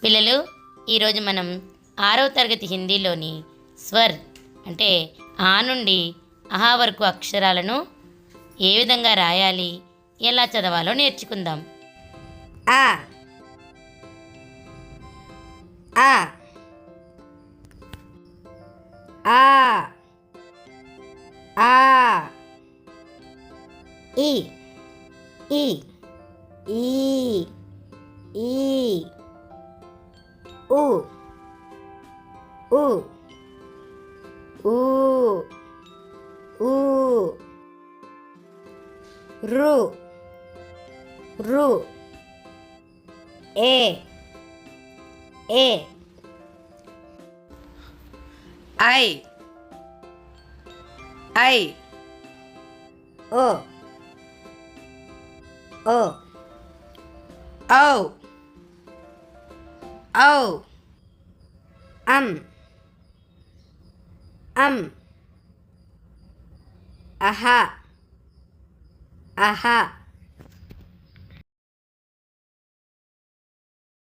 పిల్లలు, ఈరోజు మనం 6వ తరగతి హిందీలోని స్వర్ అంటే ఆ నుండి అహా వరకు అక్షరాలను ఏ విధంగా రాయాలి, ఎలా చదవాలో నేర్చుకుందాం. ఆ ఆ ఆ ఆ ఈ ఈ ఈ ఈ ఉ ఉ ఊ ఊ రు రు ఏ ఏ ఐ ఐ ఓ ఓ ఔ ఔ అం అహ అహ